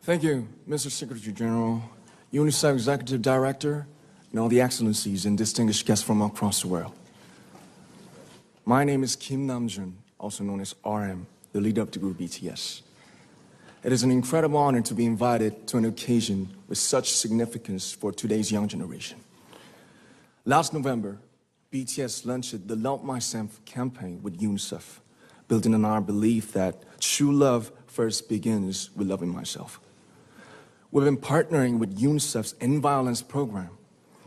Thank you, Mr. Secretary General, UNICEF Executive Director, and all the excellencies and distinguished guests from across the world. My name is Kim Namjoon, also known as RM, the leader of the group BTS. It is an incredible honor to be invited to an occasion with such significance for today's young generation. Last November, BTS launched the Love Myself campaign with UNICEF, building on our belief that true love first begins with loving myself. We've been partnering with UNICEF's End Violence program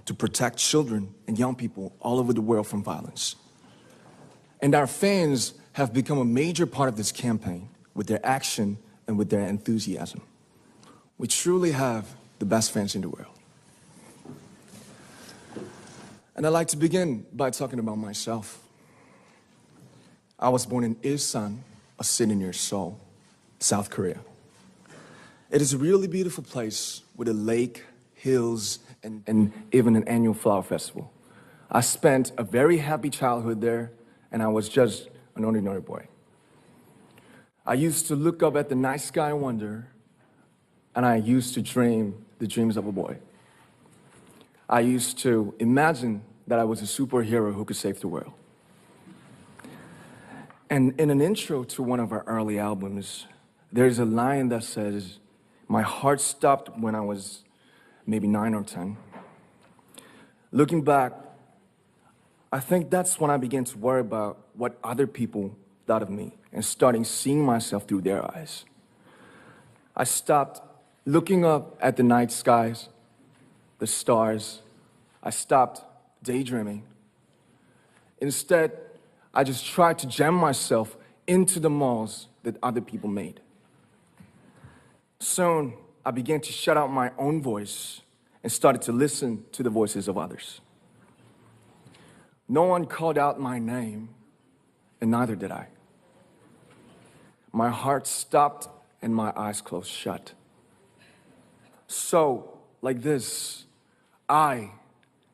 to protect children and young people all over the world from violence. And our fans have become a major part of this campaign with their action and with their enthusiasm. We truly have the best fans in the world. And I'd like to begin by talking about myself. I was born in Ilsan, a city near Seoul, South Korea. It is a really beautiful place with a lake, hills, and even an annual flower festival. I spent a very happy childhood there, and I was just an ordinary boy. I used to look up at the night sky and wonder, and I used to dream the dreams of a boy. I used to imagine that I was a superhero who could save the world. And in an intro to one of our early albums, there's a line that says, "My heart stopped when I was maybe 9 or 10. Looking back, I think that's when I began to worry about what other people thought of me and starting seeing myself through their eyes. I stopped looking up at the night skies, the stars. I stopped daydreaming. Instead, I just tried to jam myself into the malls that other people made. Soon, I began to shut out my own voice and started to listen to the voices of others. No one called out my name, and neither did I. My heart stopped and my eyes closed shut. So, like this,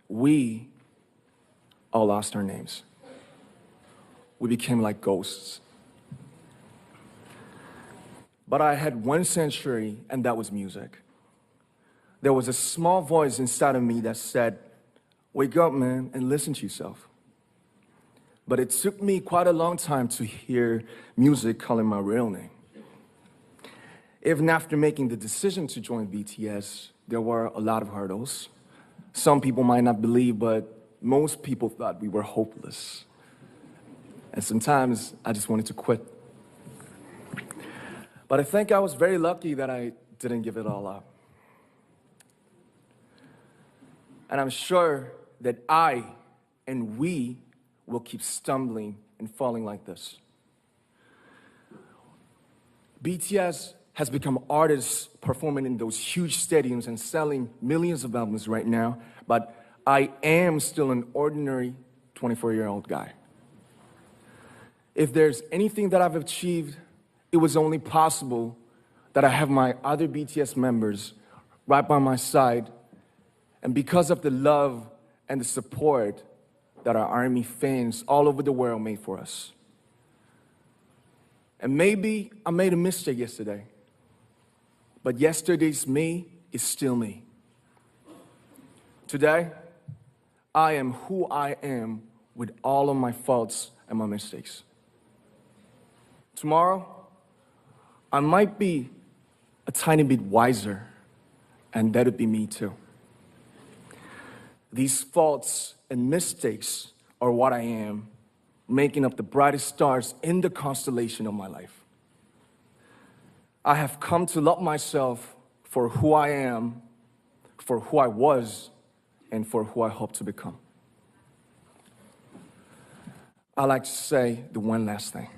we all lost our names. We became like ghosts. But I had one sanctuary, and that was music. There was a small voice inside of me that said, "Wake up, man, and listen to yourself." But it took me quite a long time to hear music calling my real name. Even after making the decision to join BTS, there were a lot of hurdles. Some people might not believe, but most people thought we were hopeless. And sometimes I just wanted to quit. But I think I was very lucky that I didn't give it all up. And I'm sure that I and we will keep stumbling and falling like this. BTS has become artists performing in those huge stadiums and selling millions of albums right now, but I am still an ordinary 24-year-old guy. If there's anything that I've achieved, it was only possible that I have my other BTS members right by my side, and because of the love and the support that our ARMY fans all over the world made for us. And maybe I made a mistake yesterday, but yesterday's me is still me. Today, I am who I am with all of my faults and my mistakes. Tomorrow, I might be a tiny bit wiser, and that'd be me too. These faults and mistakes are what I am, making up the brightest stars in the constellation of my life. I have come to love myself for who I am, for who I was, and for who I hope to become. I'd like to say the one last thing.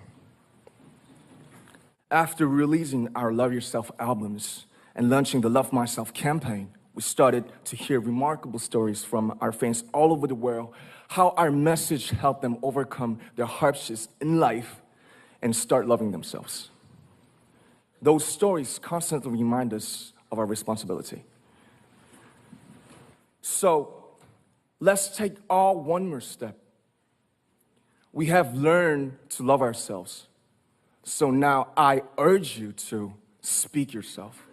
After releasing our Love Yourself albums and launching the Love Myself campaign, we started to hear remarkable stories from our fans all over the world, how our message helped them overcome their hardships in life and start loving themselves. Those stories constantly remind us of our responsibility. So, let's take all one more step. We have learned to love ourselves. So now I urge you to speak yourself,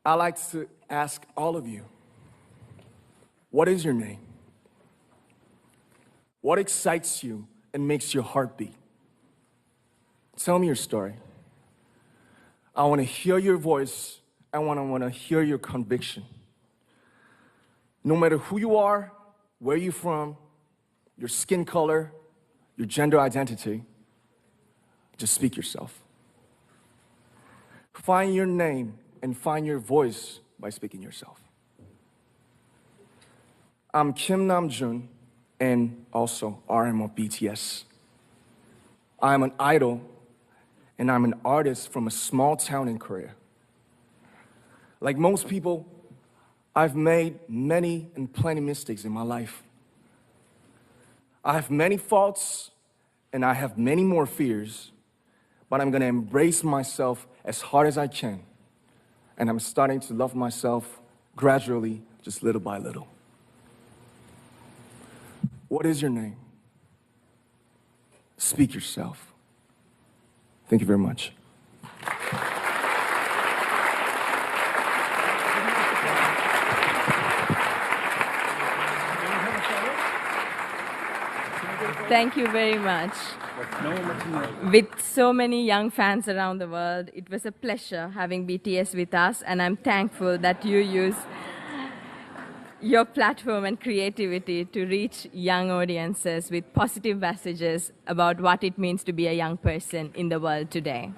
I'd like to ask all of you, what is your name? What excites you and makes your heart beat? Tell me your story. I want to hear your voice. I want to hear your conviction. No matter who you are, where you're from, your skin color, your gender identity, just speak yourself. Find your name and find your voice by speaking yourself. I'm Kim Namjoon, and also RM of BTS. I'm an idol, and I'm an artist from a small town in Korea. Like most people, I've made many and plenty mistakes in my life. I have many faults, and I have many more fears, but I'm gonna embrace myself as hard as I can, and I'm starting to love myself gradually, just little by little. What is your name? Speak yourself. Thank you very much. Thank you very much. With so many young fans around the world, it was a pleasure having BTS with us, and I'm thankful that you use your platform and creativity to reach young audiences with positive messages about what it means to be a young person in the world today.